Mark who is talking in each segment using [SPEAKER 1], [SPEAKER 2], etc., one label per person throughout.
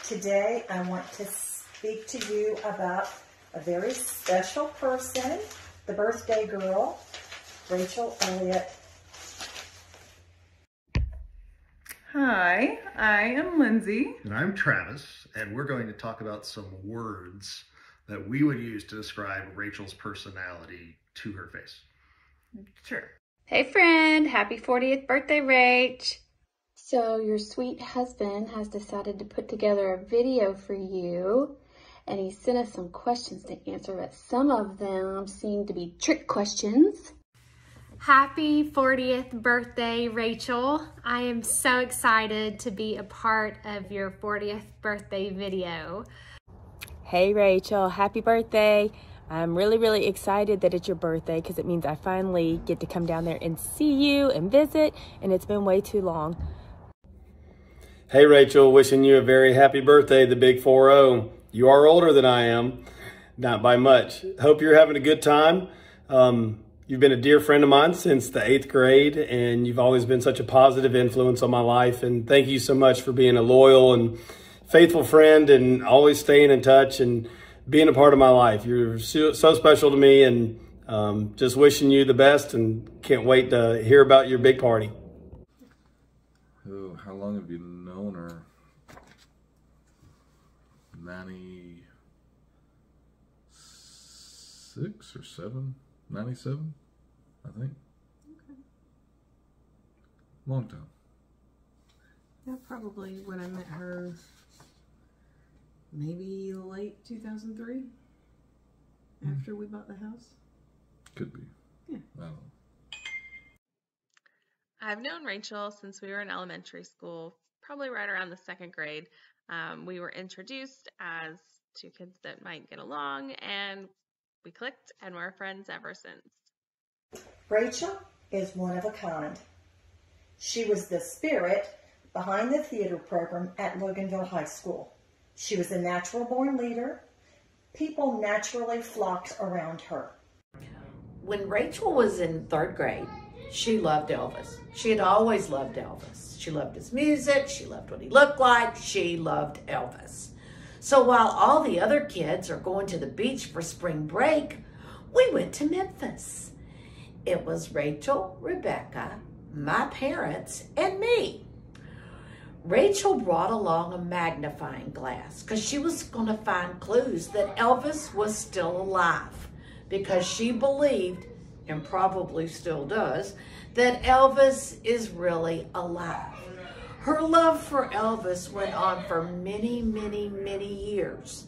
[SPEAKER 1] Today I want to speak to you about a very special person, the birthday girl, Rachel Elliott.
[SPEAKER 2] Hi, I am Lindsay.
[SPEAKER 3] And I'm Travis, and we're going to talk about some words that we would use to describe Rachel's personality to her face.
[SPEAKER 2] Sure.
[SPEAKER 4] Hey friend, happy 40th birthday, Rach. So your sweet husband has decided to put together a video for you, and he sent us some questions to answer, but some of them seem to be trick questions.
[SPEAKER 5] Happy 40th birthday, Rachel. I am so excited to be a part of your 40th birthday video.
[SPEAKER 6] Hey Rachel, happy birthday. I'm really excited that it's your birthday because it means I finally get to come down there and see you and visit, and it's been way too long.
[SPEAKER 7] Hey Rachel, wishing you a very happy birthday, the big 4-0. You are older than I am, not by much. Hope you're having a good time. You've been a dear friend of mine since the 8th grade, and you've always been such a positive influence on my life. And thank you so much for being a loyal and faithful friend and always staying in touch and being a part of my life. You're so special to me, and just wishing you the best and can't wait to hear about your big party.
[SPEAKER 8] Oh, how long have you known her? 96 or 7? 97, I think.
[SPEAKER 2] Okay.
[SPEAKER 8] Long time.
[SPEAKER 2] Yeah, probably when I met her, maybe late 2003, after we bought the house.
[SPEAKER 8] Could be.
[SPEAKER 2] Yeah.
[SPEAKER 8] I don't know.
[SPEAKER 9] I've known Rachel since we were in elementary school, probably right around the 2nd grade. We were introduced as two kids that might get along, and we clicked, and we're friends ever since.
[SPEAKER 1] Rachel is one of a kind. She was the spirit behind the theater program at Loganville High School. She was a natural-born leader. People naturally flocked around her.
[SPEAKER 10] When Rachel was in 3rd grade, she loved Elvis. She had always loved Elvis. She loved his music. She loved what he looked like. She loved Elvis. So while all the other kids are going to the beach for spring break, we went to Memphis. It was Rachel, Rebecca, my parents, and me. Rachel brought along a magnifying glass because she was going to find clues that Elvis was still alive, because she believed, and probably still does, that Elvis is really alive. Her love for Elvis went on for many years,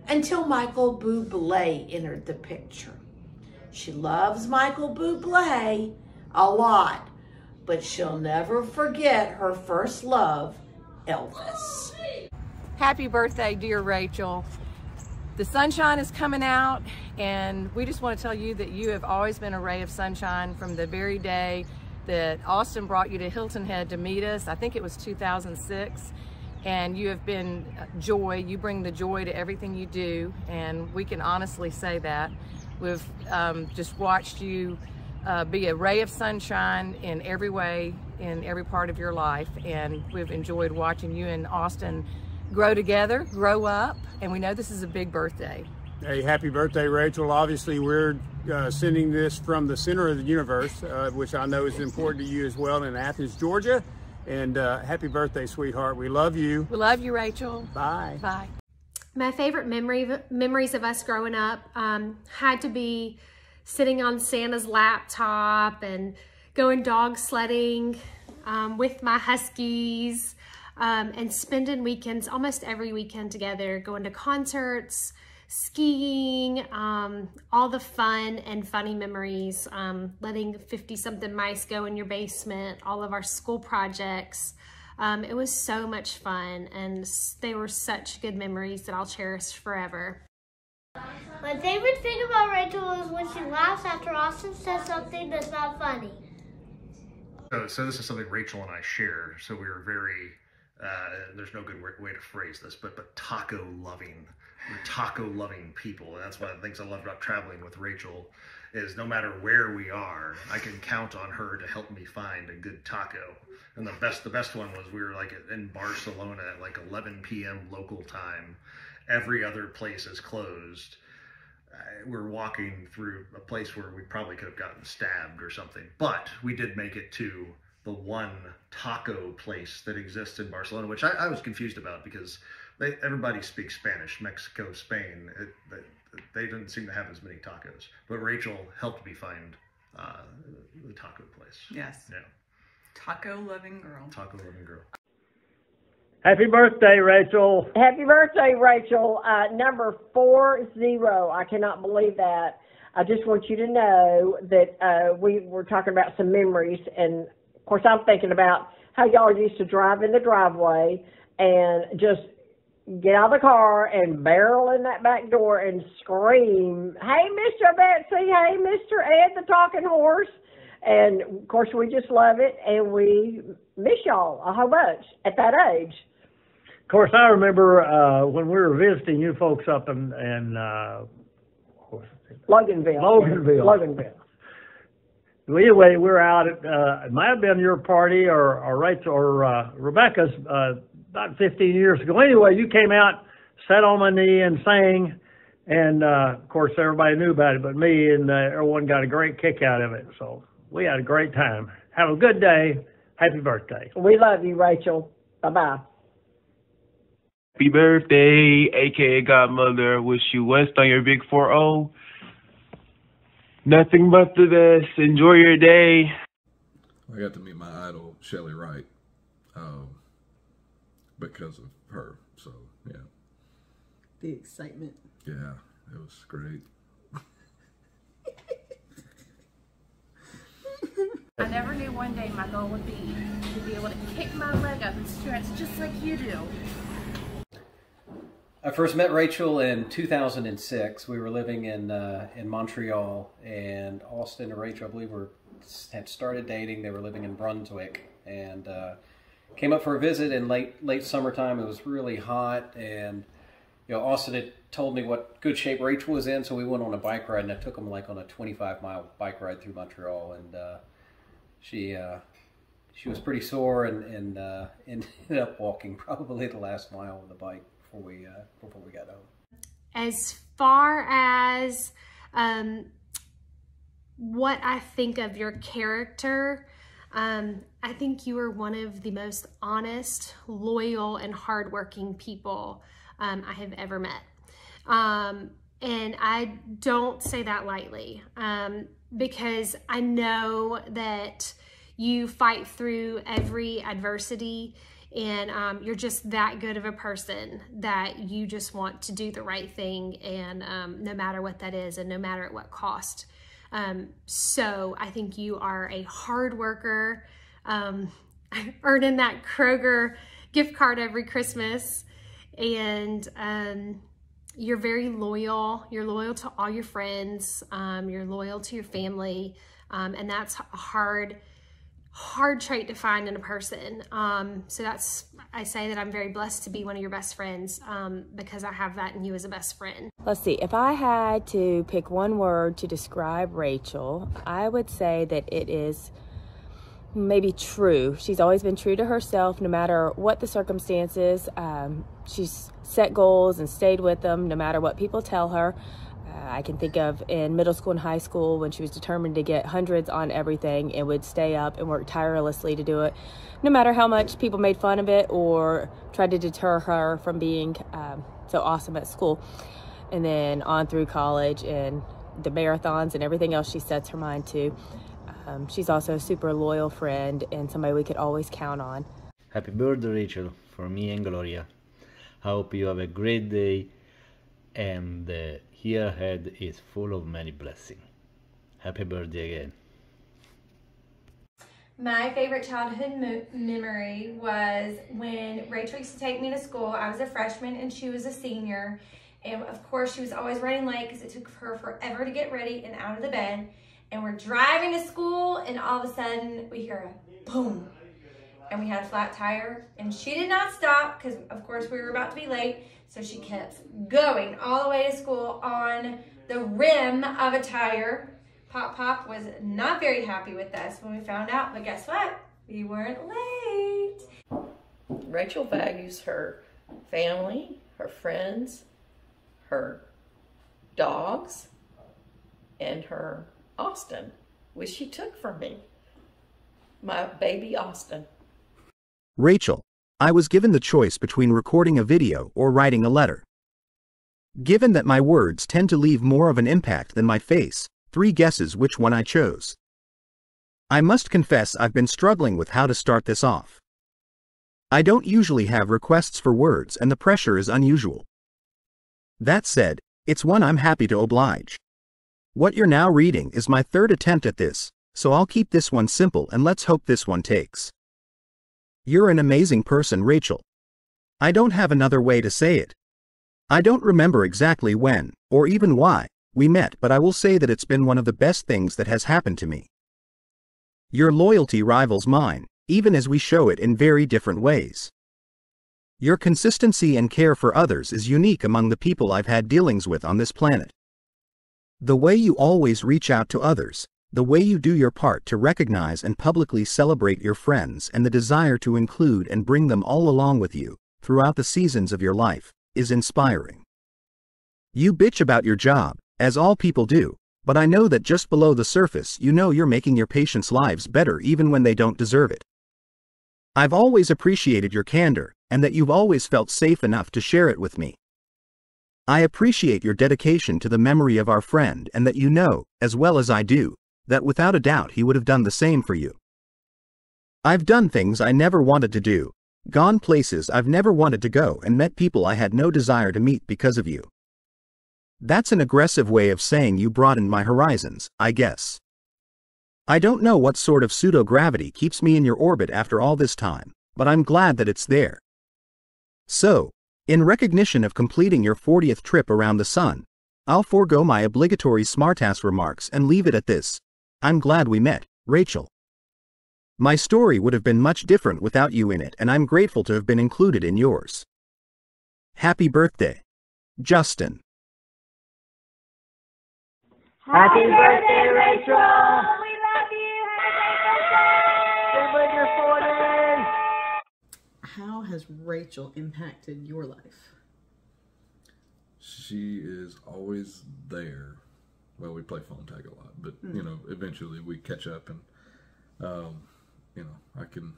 [SPEAKER 10] until Michael Bublé entered the picture. She loves Michael Bublé a lot, but she'll never forget her first love, Elvis.
[SPEAKER 6] Happy birthday, dear Rachel. The sunshine is coming out, and we just want to tell you that you have always been a ray of sunshine from the very day that Austin brought you to Hilton Head to meet us. I think it was 2006, and you have been joy. You bring the joy to everything you do, and we can honestly say that. We've just watched you be a ray of sunshine in every way, in every part of your life, and we've enjoyed watching you and Austin grow together, grow up, and we know this is a big birthday.
[SPEAKER 11] Hey, happy birthday, Rachel. Obviously, we're sending this from the center of the universe, which I know is important to you as well, in Athens, Georgia. And happy birthday, sweetheart. We love you.
[SPEAKER 6] We love you, Rachel.
[SPEAKER 11] Bye.
[SPEAKER 6] Bye.
[SPEAKER 5] My favorite memories of us growing up had to be sitting on Santa's laptop and going dog sledding with my Huskies, and spending weekends, almost every weekend together, going to concerts, skiing, all the fun and funny memories, letting 50-something mice go in your basement, all of our school projects. It was so much fun, and they were such good memories that I'll cherish forever.
[SPEAKER 12] My favorite thing about Rachel is when she laughs after Austin says something that's not funny.
[SPEAKER 3] So this is something Rachel and I share. So we were very there's no good way to phrase this, but taco loving. We're taco loving people. And that's one of the things I love about traveling with Rachel is no matter where we are, I can count on her to help me find a good taco. And the best one was we were like in Barcelona at like 11 p.m. local time. Every other place is closed. We're walking through a place where we probably could have gotten stabbed or something, but we did make it to the one taco place that exists in Barcelona, which I was confused about because everybody speaks Spanish, Mexico, Spain. They didn't seem to have as many tacos, but Rachel helped me find the taco place.
[SPEAKER 13] Yes.
[SPEAKER 3] Yeah.
[SPEAKER 13] Taco loving girl.
[SPEAKER 3] Taco loving girl.
[SPEAKER 14] Happy birthday, Rachel.
[SPEAKER 15] Happy birthday, Rachel. Number 40. I cannot believe that. I just want you to know that we were talking about some memories. And, of course, I'm thinking about how y'all used to drive in the driveway and just get out of the car and barrel in that back door and scream, "Hey, Mr. Betsy, hey, Mr. Ed, the talking horse." And, of course, we just love it, and we miss y'all a whole bunch at that age.
[SPEAKER 14] Of course, I remember when we were visiting you folks up in Loganville. Well, anyway, we were out at, it might have been your party or Rachel or Rebecca's about 15 years ago. Anyway, you came out, sat on my knee and sang, and of course everybody knew about it but me, and everyone got a great kick out of it. So we had a great time. Have a good day. Happy birthday.
[SPEAKER 15] We love you, Rachel. Bye-bye.
[SPEAKER 16] Happy birthday, aka Godmother. Wish you West on your big 4-0. Nothing but the best. Enjoy your day.
[SPEAKER 8] I got to meet my idol, Shelly Wright, because of her. So, yeah.
[SPEAKER 2] The excitement.
[SPEAKER 8] Yeah, it was great.
[SPEAKER 17] I never knew one day my goal would be to be able to kick my leg up and stretch just like you do.
[SPEAKER 18] I first met Rachel in 2006. We were living in Montreal, and Austin and Rachel, I believe, had started dating. They were living in Brunswick, and came up for a visit in late summertime. It was really hot, and Austin had told me what good shape Rachel was in, so we went on a bike ride, and I took him like on a 25-mile bike ride through Montreal, and she was pretty sore and ended up walking probably the last mile of the bike before we got home.
[SPEAKER 5] As far as what I think of your character, I think you are one of the most honest, loyal, and hardworking people I have ever met. And I don't say that lightly because I know that you fight through every adversity, and you're just that good of a person that you just want to do the right thing, and no matter what that is and no matter at what cost. So I think you are a hard worker, earning that Kroger gift card every Christmas, and you're very loyal. You're loyal to all your friends. You're loyal to your family, and that's a hard trait to find in a person. So I say that I'm very blessed to be one of your best friends because I have that in you as a best friend.
[SPEAKER 19] Let's see, if I had to pick one word to describe Rachel, I would say that it is maybe true. She's always been true to herself no matter what the circumstances. She's set goals and stayed with them no matter what people tell her. I can think of in middle school and high school when she was determined to get hundreds on everything and would stay up and work tirelessly to do it, no matter how much people made fun of it or tried to deter her from being so awesome at school. And then on through college and the marathons and everything else she sets her mind to. She's also a super loyal friend and somebody we could always count on.
[SPEAKER 20] Happy birthday, Rachel, for me and Gloria. I hope you have a great day and the year ahead is full of many blessings. Happy birthday again.
[SPEAKER 21] My favorite childhood memory was when Rachel used to take me to school. I was a freshman and she was a senior. And of course she was always running late because it took her forever to get ready and out of the bed. And we're driving to school and all of a sudden we hear a boom. and we had a flat tire, and she did not stop because of course we were about to be late, so she kept going all the way to school on the rim of a tire. Pop was not very happy with us when we found out, but guess what? We weren't late.
[SPEAKER 6] Rachel values her family, her friends, her dogs, and her Austin, which she took from me. My baby Austin.
[SPEAKER 4] Rachel, I was given the choice between recording a video or writing a letter. Given that my words tend to leave more of an impact than my face, 3 guesses which one I chose. I must confess I've been struggling with how to start this off. I don't usually have requests for words and the pressure is unusual. That said, it's one I'm happy to oblige. What you're now reading is my 3rd attempt at this, so I'll keep this one simple and let's hope this one takes. You're an amazing person, Rachel. I don't have another way to say it. I don't remember exactly when, or even why, we met, but I will say that it's been one of the best things that has happened to me. Your loyalty rivals mine, even as we show it in very different ways. Your consistency and care for others is unique among the people I've had dealings with on this planet. The way you always reach out to others, the way you do your part to recognize and publicly celebrate your friends, and the desire to include and bring them all along with you throughout the seasons of your life, is inspiring. You bitch about your job, as all people do, but I know that just below the surface you know you're making your patients' lives better even when they don't deserve it. I've always appreciated your candor, and that you've always felt safe enough to share it with me. I appreciate your dedication to the memory of our friend, and that you know, as well as I do, that without a doubt he would have done the same for you. I've done things I never wanted to do, gone places I've never wanted to go, and met people I had no desire to meet because of you. That's an aggressive way of saying you broadened my horizons, I guess. I don't know what sort of pseudo-gravity keeps me in your orbit after all this time, but I'm glad that it's there. So, in recognition of completing your 40th trip around the sun, I'll forego my obligatory smartass remarks and leave it at this. I'm glad we met, Rachel. My story would have been much different without you in it, and I'm grateful to have been included in yours. Happy birthday, Justin.
[SPEAKER 15] Happy birthday, Rachel! We love you! Celebrate your 40!
[SPEAKER 2] How has Rachel impacted your life?
[SPEAKER 8] She is always there. Well, we play phone tag a lot, but you know, eventually we catch up, and you know, I can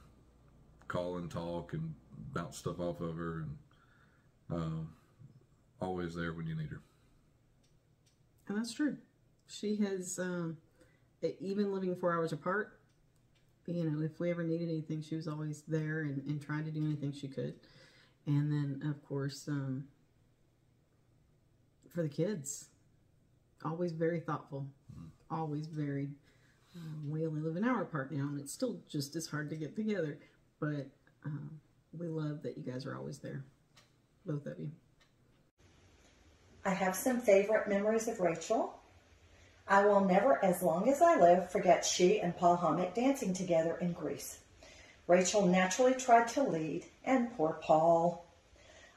[SPEAKER 8] call and talk and bounce stuff off of her, and always there when you need her.
[SPEAKER 2] And that's true. She has, even living 4 hours apart, you know, if we ever needed anything, she was always there and trying to do anything she could. And then, of course, for the kids, always very thoughtful, always very, we only live an hour apart now, and it's still just as hard to get together, but we love that you guys are always there, both of you.
[SPEAKER 1] I have some favorite memories of Rachel. I will never, as long as I live, forget she and Paul Homick dancing together in Greece. Rachel naturally tried to lead, and poor Paul.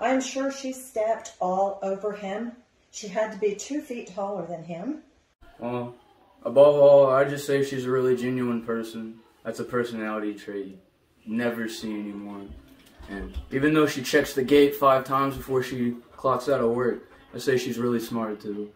[SPEAKER 1] I am sure she stepped all over him. She had to be 2 feet taller than him.
[SPEAKER 22] Well, above all, I just say she's a really genuine person. That's a personality trait you never see anymore. And even though she checks the gate 5 times before she clocks out of work, I say she's really smart too.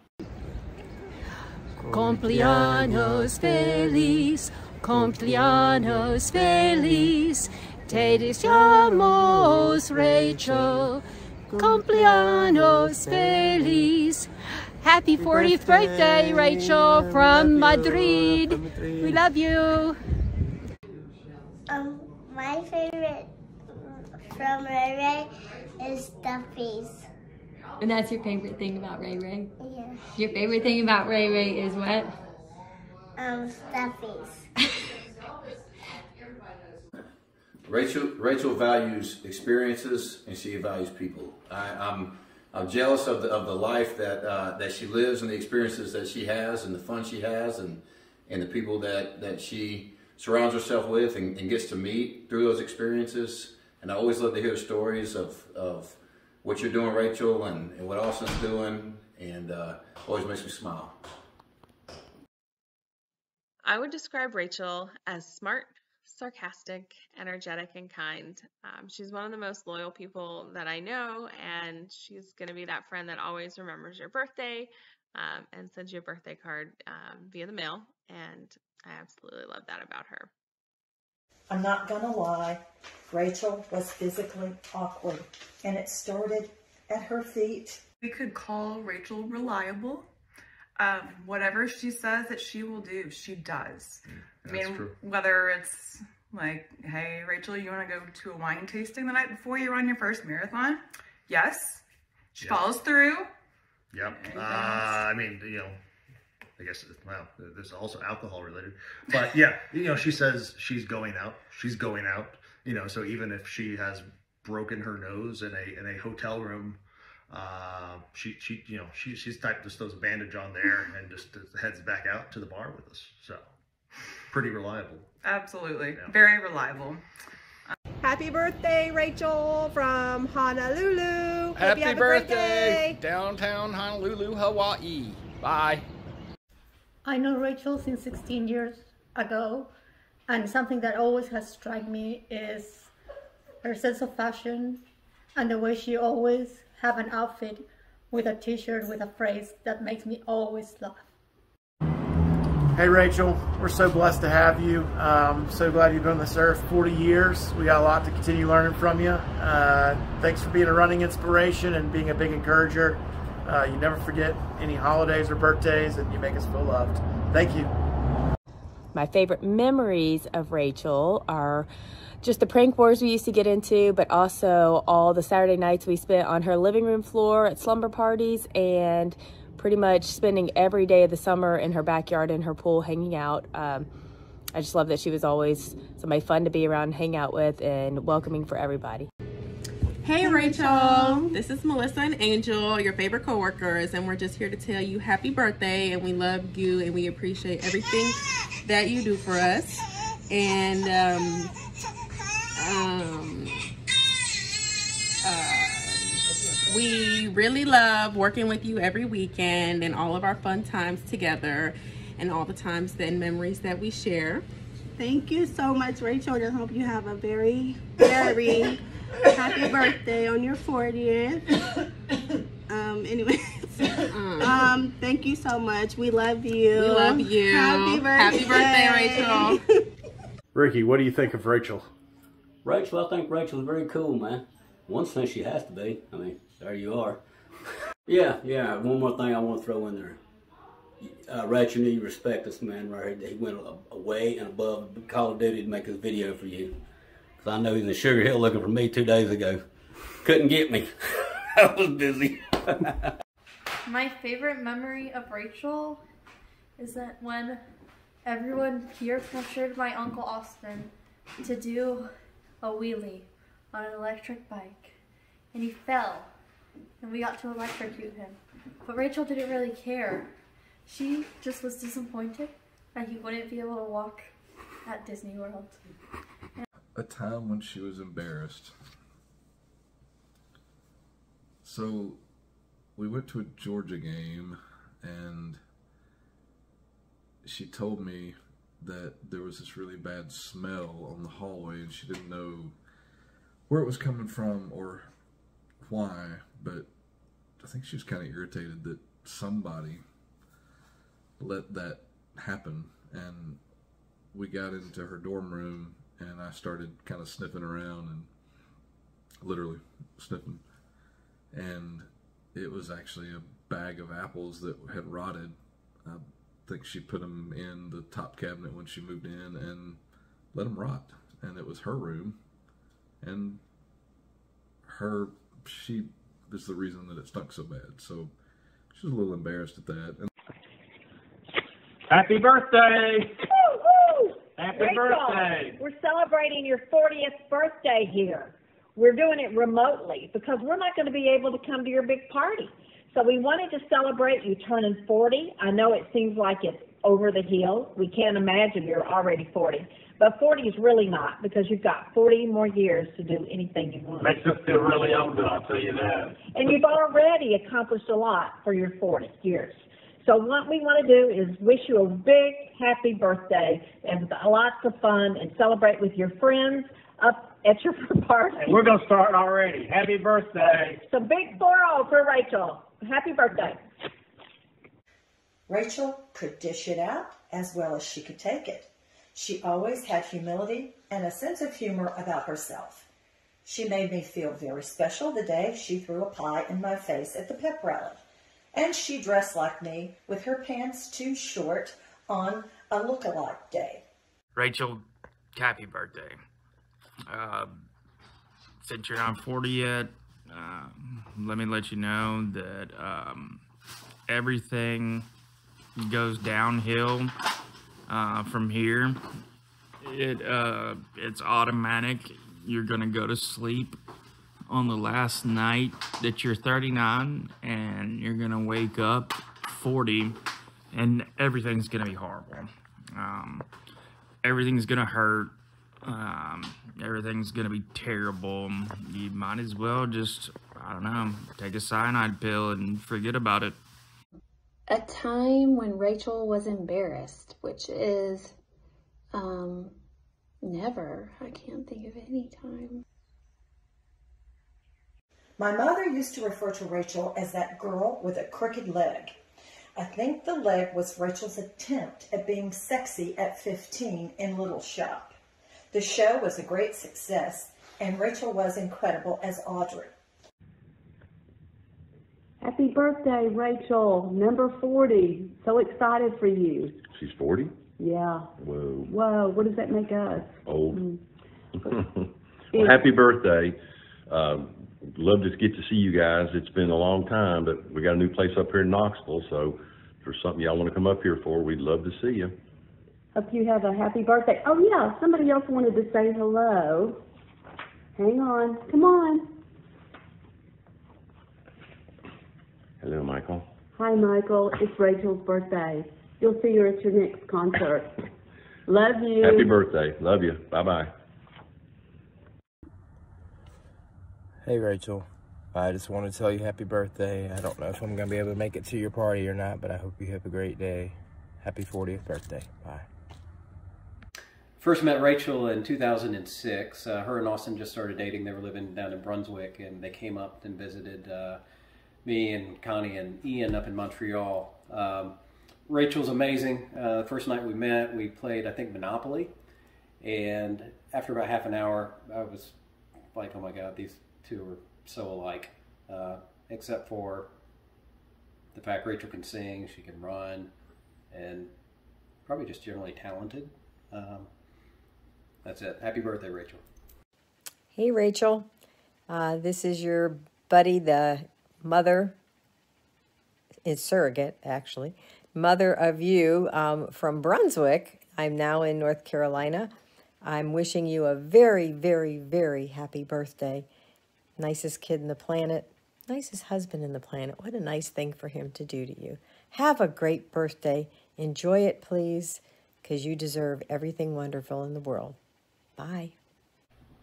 [SPEAKER 23] Cumpleaños feliz, cumpleaños feliz, te deseamos, Rachel. Cumpleaños feliz. Happy 40th birthday, Rachel, from Madrid. We love you.
[SPEAKER 12] My favorite from Ray Ray is Stuffies.
[SPEAKER 24] And that's your favorite thing about Ray Ray?
[SPEAKER 12] Yeah.
[SPEAKER 24] Your favorite thing about Ray Ray is what?
[SPEAKER 12] Stuffies.
[SPEAKER 25] Rachel values experiences, and she values people. I'm jealous of the life that she lives, and the experiences that she has, and the fun she has, and the people that she surrounds herself with and gets to meet through those experiences. And I always love to hear stories of what you're doing, Rachel, and what Austin's doing, and always makes me smile.
[SPEAKER 7] I would describe Rachel as smart, sarcastic, energetic, and kind. She's one of the most loyal people that I know, and she's going to be that friend that always remembers your birthday and sends you a birthday card via the mail, and I absolutely love that about her.
[SPEAKER 1] I'm not gonna lie, Rachel was physically awkward, and it started at her feet.
[SPEAKER 9] We could call Rachel reliable. Whatever she says that she will do, she does. I mean,
[SPEAKER 3] true.
[SPEAKER 9] Whether it's like, hey, Rachel, you want to go to a wine tasting the night before you run your first marathon? Yes. She follows through.
[SPEAKER 3] Yep. I mean, you know, I guess, well, this is also alcohol related, but yeah, you know, she says she's going out, you know, so even if she has broken her nose in a hotel room, she's type just throws a bandage on there and just heads back out to the bar with us. So pretty reliable.
[SPEAKER 9] Absolutely.
[SPEAKER 3] Yeah.
[SPEAKER 9] Very reliable.
[SPEAKER 10] Happy birthday, Rachel from Honolulu. Hope
[SPEAKER 11] Happy
[SPEAKER 10] you have a great
[SPEAKER 11] birthday,
[SPEAKER 10] day.
[SPEAKER 11] downtown Honolulu, Hawaii. Bye.
[SPEAKER 13] I know Rachel since 16 years ago, and something that always has struck me is her sense of fashion and the way she always have an outfit with a t-shirt with a phrase that makes me always laugh.
[SPEAKER 26] Hey Rachel, we're so blessed to have you. So glad you've been on this earth 40 years. We got a lot to continue learning from you. Thanks for being a running inspiration and being a big encourager. You never forget any holidays or birthdays, and you make us feel loved. Thank you.
[SPEAKER 19] My favorite memories of Rachel are just the prank wars we used to get into, but also all the Saturday nights we spent on her living room floor at slumber parties, and pretty much spending every day of the summer in her backyard in her pool hanging out. I just love that she was always somebody fun to be around and hang out with and welcoming for everybody.
[SPEAKER 27] Hey Rachel, this is Melissa and Angel, your favorite coworkers, and we're just here to tell you happy birthday, and we love you and we appreciate everything that you do for us. And we really love working with you every weekend and all of our fun times together and all the times and memories that we share.
[SPEAKER 13] Thank you so much, Rachel. I hope you have a very, very happy birthday on your 40th. Thank you so much. We love you.
[SPEAKER 27] We love you.
[SPEAKER 13] Happy birthday.
[SPEAKER 27] Happy birthday, Rachel.
[SPEAKER 28] Ricky, what do you think of Rachel?
[SPEAKER 29] Rachel, I think Rachel's very cool, man. One sense she has to be. I mean, there you are. Yeah. One more thing I want to throw in there. Rachel, you respect this man right here. He went away and above Call of Duty to make this video for you. Because I know he's in Sugar Hill looking for me 2 days ago. Couldn't get me. I was busy.
[SPEAKER 30] My favorite memory of Rachel is that when everyone peer pressured my Uncle Austin to do a wheelie on an electric bike, and he fell, and we got to electrocute him. But Rachel didn't really care. She just was disappointed that he wouldn't be able to walk at Disney World.
[SPEAKER 8] A time when she was embarrassed. So we went to a Georgia game, and she told me that there was this really bad smell on the hallway, and she didn't know where it was coming from or why, but I think she was kind of irritated that somebody let that happen. And we got into her dorm room, and I started kind of sniffing around, and literally sniffing, and it was actually a bag of apples that had rotted. I think she put them in the top cabinet when she moved in and let them rot, and it was her room, and she is the reason that it stunk so bad. So she was a little embarrassed at that. And
[SPEAKER 26] Happy birthday!
[SPEAKER 15] Woo-hoo!
[SPEAKER 26] Happy
[SPEAKER 15] Rachel,
[SPEAKER 26] birthday!
[SPEAKER 15] we're celebrating your 40th birthday here. we're doing it remotely because we're not going to be able to come to your big party. So we wanted to celebrate you turning 40. I know it seems like it's over the hill. We can't imagine you're already 40. But 40 is really not, because you've got 40 more years to do anything you want.
[SPEAKER 2] Makes us feel really older, I'll tell you that.
[SPEAKER 15] And you've already accomplished a lot for your 40 years. So what we want to do is wish you a big happy birthday and lots of fun, and celebrate with your friends up at your party.
[SPEAKER 2] And we're going to start already. Happy birthday.
[SPEAKER 15] So big 4-0 for Rachel. Happy birthday.
[SPEAKER 1] Rachel could dish it out as well as she could take it. She always had humility and a sense of humor about herself. She made me feel very special the day she threw a pie in my face at the pep rally. And she dressed like me with her pants too short on a look-alike day.
[SPEAKER 11] Rachel, happy birthday. Since you're not 40 yet, let me let you know that everything goes downhill from here. It's automatic. You're gonna go to sleep on the last night that you're 39, and you're gonna wake up 40, and everything's gonna be horrible. Everything's gonna hurt. Everything's gonna be terrible. You might as well just, I don't know, take a cyanide pill and forget about it.
[SPEAKER 24] A time when Rachel was embarrassed, which is never. I can't think of any time.
[SPEAKER 1] My mother used to refer to Rachel as that girl with a crooked leg. I think the leg was Rachel's attempt at being sexy at 15 in Little Shop. The show was a great success, and Rachel was incredible as Audrey.
[SPEAKER 4] Happy birthday, Rachel, number 40. So excited for you.
[SPEAKER 5] She's 40?
[SPEAKER 4] Yeah.
[SPEAKER 5] Whoa.
[SPEAKER 4] Whoa, what does that make us?
[SPEAKER 5] Old. Well, happy birthday. Love to get to see you guys. It's been a long time, but we got a new place up here in Knoxville, so if there's something y'all want to come up here for, we'd love to see you.
[SPEAKER 4] Hope you have a happy birthday. Oh, yeah, somebody else wanted to say hello. Hang on. Come on.
[SPEAKER 5] Hello, Michael.
[SPEAKER 4] Hi, Michael. It's Rachel's birthday. You'll see her at your next concert. Love you.
[SPEAKER 5] Happy birthday. Love you. Bye-bye.
[SPEAKER 6] Hey, Rachel. I just want to tell you happy birthday. I don't know if I'm going to be able to make it to your party or not, but I hope you have a great day. Happy 40th birthday. Bye.
[SPEAKER 14] First met Rachel in 2006. Her and Austin just started dating. They were living down in Brunswick, and they came up and visited me and Connie and Ian up in Montreal. Rachel's amazing. The first night we met, we played, I think, Monopoly. And after about half an hour, I was like, oh my God, these two are so alike. Except for the fact Rachel can sing, she can run, and probably just generally talented. That's it. Happy birthday, Rachel.
[SPEAKER 16] Hey, Rachel. This is your buddy, the mother, is surrogate, actually, mother of you from Brunswick. I'm now in North Carolina. I'm wishing you a very, very, very happy birthday. Nicest kid in the planet. Nicest husband in the planet. What a nice thing for him to do to you. Have a great birthday. Enjoy it, please, because you deserve everything wonderful in the world. Bye.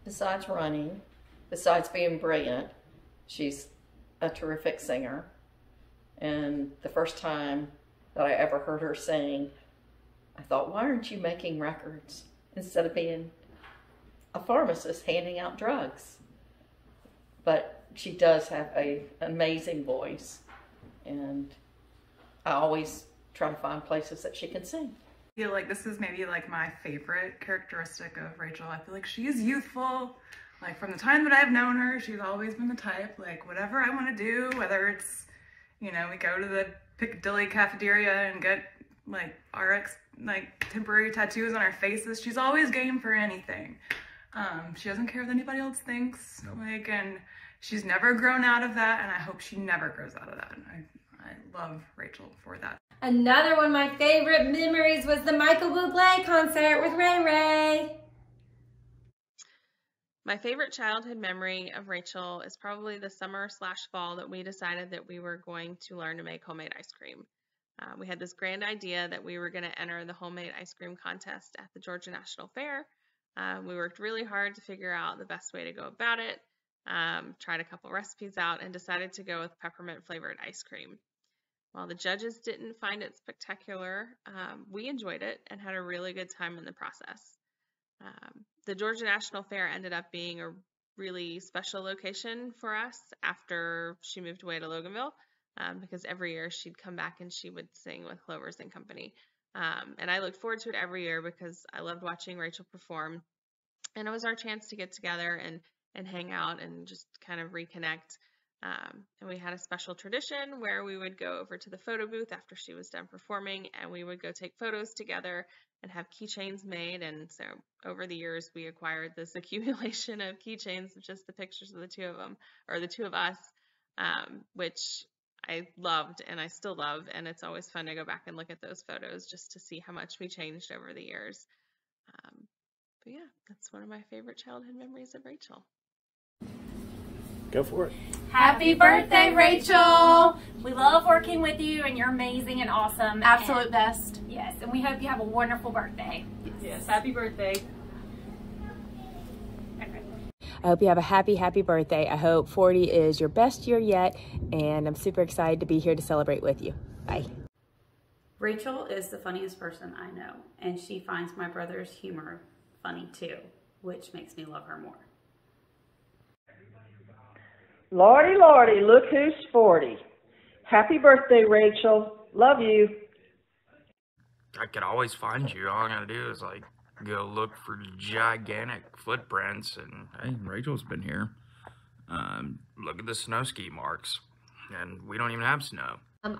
[SPEAKER 17] Besides running, besides being brilliant, she's a terrific singer. And the first time that I ever heard her sing, I thought, why aren't you making records instead of being a pharmacist handing out drugs? But she does have an amazing voice, and I always try to find places that she can sing.
[SPEAKER 9] I feel like this is maybe like my favorite characteristic of Rachel. I feel like she is youthful. Like from the time that I've known her, she's always been the type, like whatever I want to do, whether it's, you know, we go to the Piccadilly cafeteria and get like RX, like temporary tattoos on our faces. She's always game for anything. She doesn't care what anybody else thinks. Nope. Like, and she's never grown out of that, and I hope she never grows out of that. I love Rachel for that.
[SPEAKER 24] Another one of my favorite memories was the Michael Bublé concert with Ray Ray.
[SPEAKER 3] My favorite childhood memory of Rachel is probably the summer/fall that we decided that we were going to learn to make homemade ice cream. We had this grand idea that we were going to enter the homemade ice cream contest at the Georgia National Fair. We worked really hard to figure out the best way to go about it, tried a couple recipes out, and decided to go with peppermint flavored ice cream. While the judges didn't find it spectacular, we enjoyed it and had a really good time in the process. The Georgia National Fair ended up being a really special location for us after she moved away to Loganville, because every year she'd come back and she would sing with Clovers and Company. And I looked forward to it every year because I loved watching Rachel perform. And it was our chance to get together and hang out and just kind of reconnect. And we had a special tradition where we would go over to the photo booth after she was done performing, and we would go take photos together and have keychains made. And so over the years, we acquired this accumulation of keychains of just the pictures of the two of them, or the two of us, which I loved and I still love. And it's always fun to go back and look at those photos just to see how much we changed over the years. But yeah, that's one of my favorite childhood memories of Rachel.
[SPEAKER 28] Go for it.
[SPEAKER 7] Happy birthday, Rachel! We love working with you, and you're amazing and awesome.
[SPEAKER 30] Absolute best.
[SPEAKER 7] Yes, and we hope you have a wonderful birthday.
[SPEAKER 30] Yes, happy birthday.
[SPEAKER 19] I hope you have a happy birthday. I hope 40 is your best year yet, and I'm super excited to be here to celebrate with you. Bye.
[SPEAKER 10] Rachel is the funniest person I know, and she finds my brother's humor funny too, which makes me love her more.
[SPEAKER 15] Lordy, Lordy, look who's 40. Happy birthday, Rachel. Love you.
[SPEAKER 11] I could always find you. All I gotta do is like go look for gigantic footprints, and hey, Rachel's been here. Look at the snow ski marks, and we don't even have snow.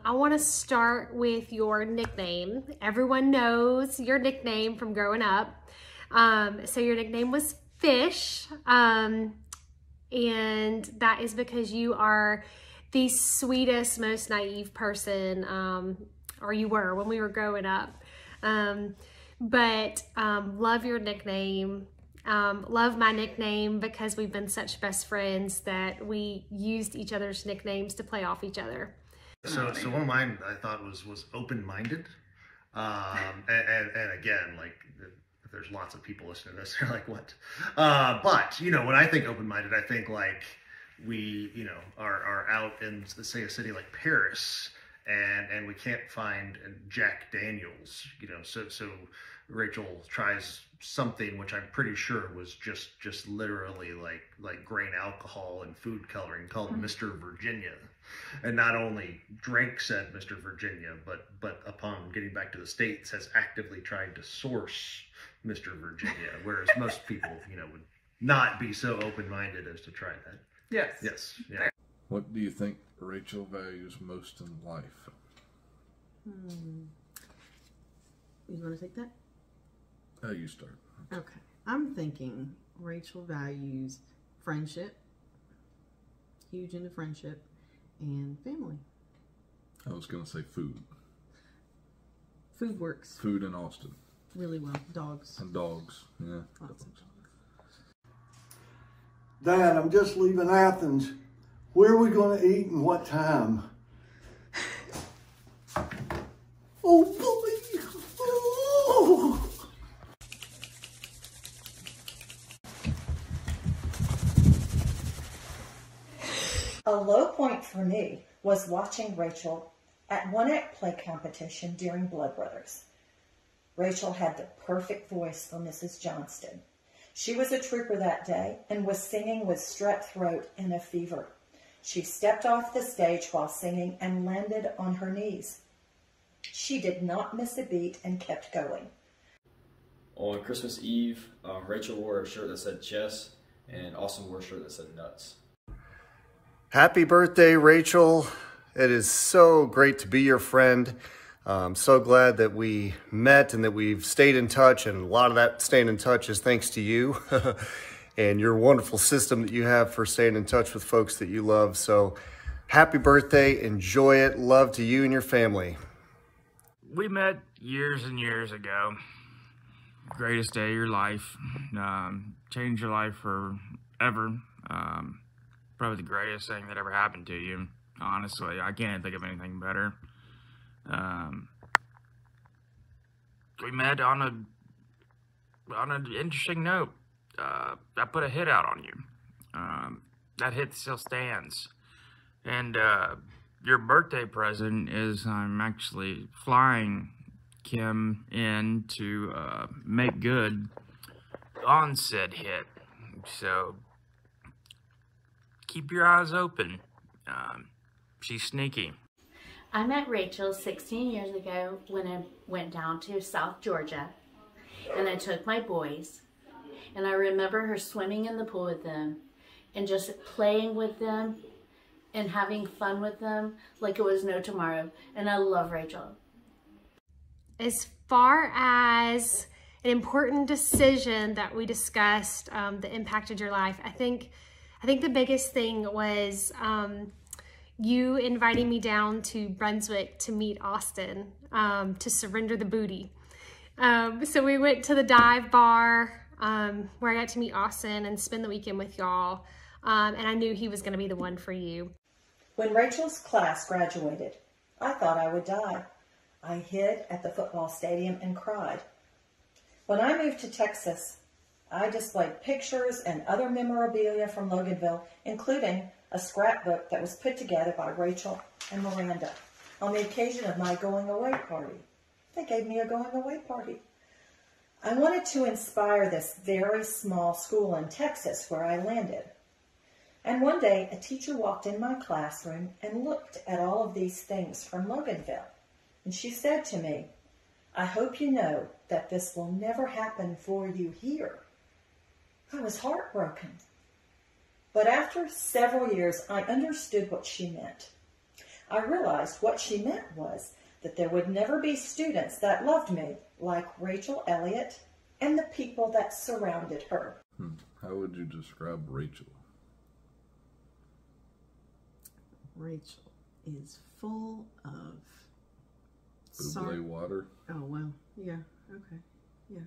[SPEAKER 30] I want to start with your nickname. Everyone knows your nickname from growing up. So your nickname was Fish. And that is because you are the sweetest, most naive person, or you were when we were growing up. But love your nickname. Love my nickname because we've been such best friends that we used each other's nicknames to play off each other.
[SPEAKER 12] So one of mine I thought was open-minded, and again, like, if there's lots of people listening to this, they're like, what? But, you know, when I think open-minded, I think like we, you know, are out in, say, a city like Paris, and we can't find Jack Daniels, you know, so Rachel tries something which I'm pretty sure was just literally like grain alcohol and food coloring called Mr. Virginia. And not only drinks at Mr. Virginia, but upon getting back to the States has actively tried to source Mr. Virginia, whereas most people, you know, would not be so open-minded as to try that.
[SPEAKER 8] Yes.
[SPEAKER 12] Yes. Yeah.
[SPEAKER 8] What do you think Rachel values most in life?
[SPEAKER 18] You want to take that?
[SPEAKER 8] You start.
[SPEAKER 18] Okay. I'm thinking Rachel values friendship, huge into friendship, and family.
[SPEAKER 8] I was going to say food.
[SPEAKER 18] Food works.
[SPEAKER 8] Food in Austin.
[SPEAKER 18] Really well. Dogs.
[SPEAKER 8] And dogs, yeah.
[SPEAKER 18] Lots.
[SPEAKER 20] Dad, I'm just leaving Athens. Where are we going to eat and what time? Oh, boy. Oh.
[SPEAKER 1] A low point for me was watching Rachel at one-act play competition during Blood Brothers. Rachel had the perfect voice for Mrs. Johnston. She was a trooper that day and was singing with strep throat and a fever. She stepped off the stage while singing and landed on her knees. She did not miss a beat and kept going.
[SPEAKER 21] On Christmas Eve, Rachel wore a shirt that said chess, and Austin wore a shirt that said nuts.
[SPEAKER 28] Happy birthday, Rachel. It is so great to be your friend. I'm so glad that we met and that we've stayed in touch, and a lot of that staying in touch is thanks to you and your wonderful system that you have for staying in touch with folks that you love. So happy birthday, enjoy it, love to you and your family.
[SPEAKER 11] We met years and years ago. Greatest day of your life. Changed your life for ever. Probably the greatest thing that ever happened to you. Honestly, I can't think of anything better. We met on an interesting note. I put a hit out on you. That hit still stands. And your birthday present is I'm actually flying Kim in to make good on said hit. So keep your eyes open. She's sneaky.
[SPEAKER 2] I met Rachel 16 years ago when I went down to South Georgia, and I took my boys, and I remember her swimming in the pool with them and just playing with them and having fun with them like it was no tomorrow. And I love Rachel.
[SPEAKER 4] As far as an important decision that we discussed that impacted your life, I think the biggest thing was you inviting me down to Brunswick to meet Austin, to surrender the booty. So we went to the dive bar where I got to meet Austin and spend the weekend with y'all. And I knew he was going to be the one for you.
[SPEAKER 1] When Rachel's class graduated, I thought I would die. I hid at the football stadium and cried. When I moved to Texas, I displayed pictures and other memorabilia from Loganville, including a scrapbook that was put together by Rachel and Miranda on the occasion of my going away party. They gave me a going away party. I wanted to inspire this very small school in Texas where I landed. And one day, a teacher walked in my classroom and looked at all of these things from Loganville. And she said to me, "I hope you know that this will never happen for you here." I was heartbroken. But after several years, I understood what she meant. I realized what she meant was that there would never be students that loved me like Rachel Elliott and the people that surrounded her.
[SPEAKER 8] How would you describe Rachel?
[SPEAKER 18] Rachel is full of
[SPEAKER 8] Buble water?
[SPEAKER 18] Oh, well, yeah, okay, yeah.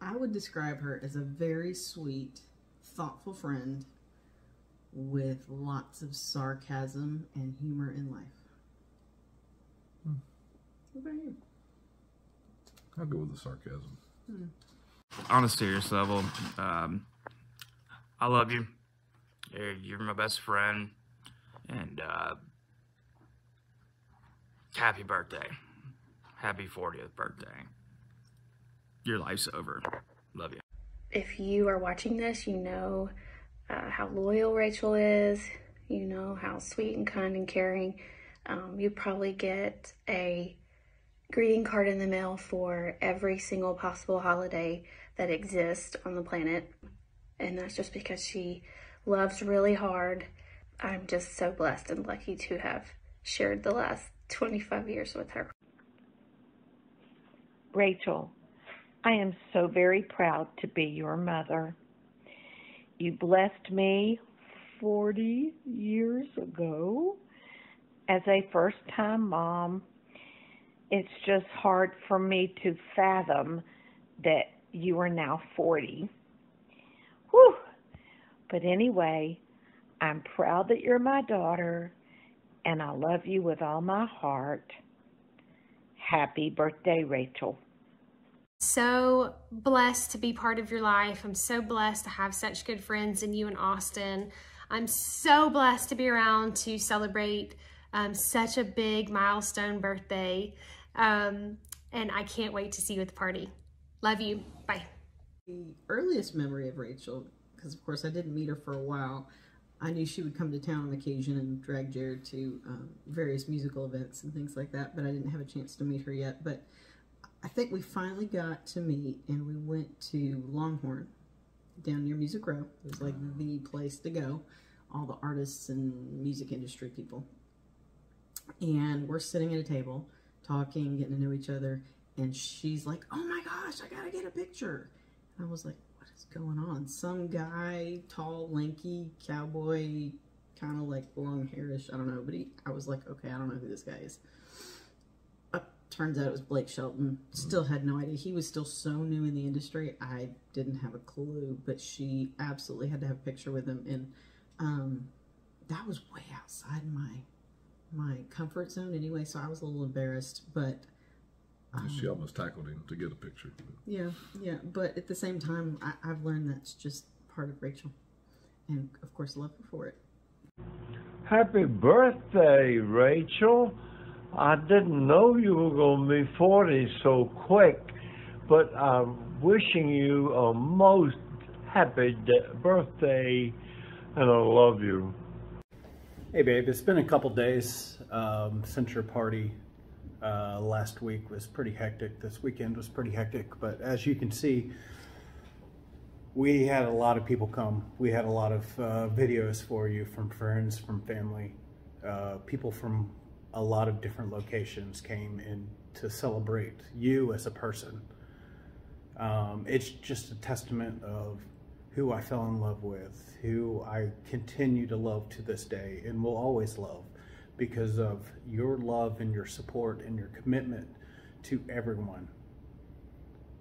[SPEAKER 18] I would describe her as a very sweet, thoughtful friend with lots of sarcasm and humor in life. What about you?
[SPEAKER 8] I'll go with the sarcasm.
[SPEAKER 11] On a serious level, I love you. You're my best friend, and happy birthday. Happy 40th birthday. Your life's over. Love you.
[SPEAKER 24] If you are watching this, you know how loyal Rachel is. You know how sweet and kind and caring. You probably get a greeting card in the mail for every single possible holiday that exists on the planet. And that's just because she loves really hard. I'm just so blessed and lucky to have shared the last 25 years with her.
[SPEAKER 5] Rachel, I am so very proud to be your mother. You blessed me 40 years ago as a first-time mom. It's just hard for me to fathom that you are now 40. Whew. But anyway, I'm proud that you're my daughter, and I love you with all my heart. Happy birthday, Rachel.
[SPEAKER 4] So blessed to be part of your life. I'm so blessed to have such good friends in you and Austin. I'm so blessed to be around to celebrate such a big milestone birthday. And I can't wait to see you at the party. Love you. Bye.
[SPEAKER 18] The earliest memory of Rachel, because of course I didn't meet her for a while, I knew she would come to town on occasion and drag Jared to various musical events and things like that, but I didn't have a chance to meet her yet. But I think we finally got to meet, and we went to Longhorn down near Music Row. It was like the place to go, all the artists and music industry people. And we're sitting at a table talking, getting to know each other, and she's like, "Oh my gosh, I gotta get a picture." And I was like, what is going on? Some guy, tall, lanky, cowboy, kind of like long hairish, I don't know, but I was like, okay, I don't know who this guy is. turns out it was Blake Shelton. Still had no idea. He was still so new in the industry. I didn't have a clue, but she absolutely had to have a picture with him. And that was way outside my comfort zone anyway, so I was a little embarrassed, but
[SPEAKER 8] she almost tackled him to get a picture.
[SPEAKER 18] Yeah, but at the same time, I've learned that's just part of Rachel, and of course love her for it.
[SPEAKER 6] Happy birthday, Rachel. I didn't know you were going to be 40 so quick, but I'm wishing you a most happy birthday, and I love you.
[SPEAKER 13] Hey babe, it's been a couple days since your party. Last week was pretty hectic. This weekend was pretty hectic, but as you can see, we had a lot of people come. We had a lot of videos for you from friends, from family. People from a lot of different locations came in to celebrate you as a person. It's just a testament of who I fell in love with, who I continue to love to this day and will always love because of your love and your support and your commitment to everyone.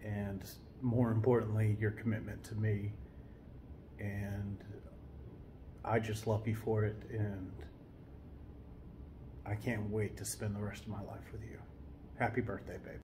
[SPEAKER 13] And more importantly, your commitment to me. And I just love you for it, and I can't wait to spend the rest of my life with you. Happy birthday, babe.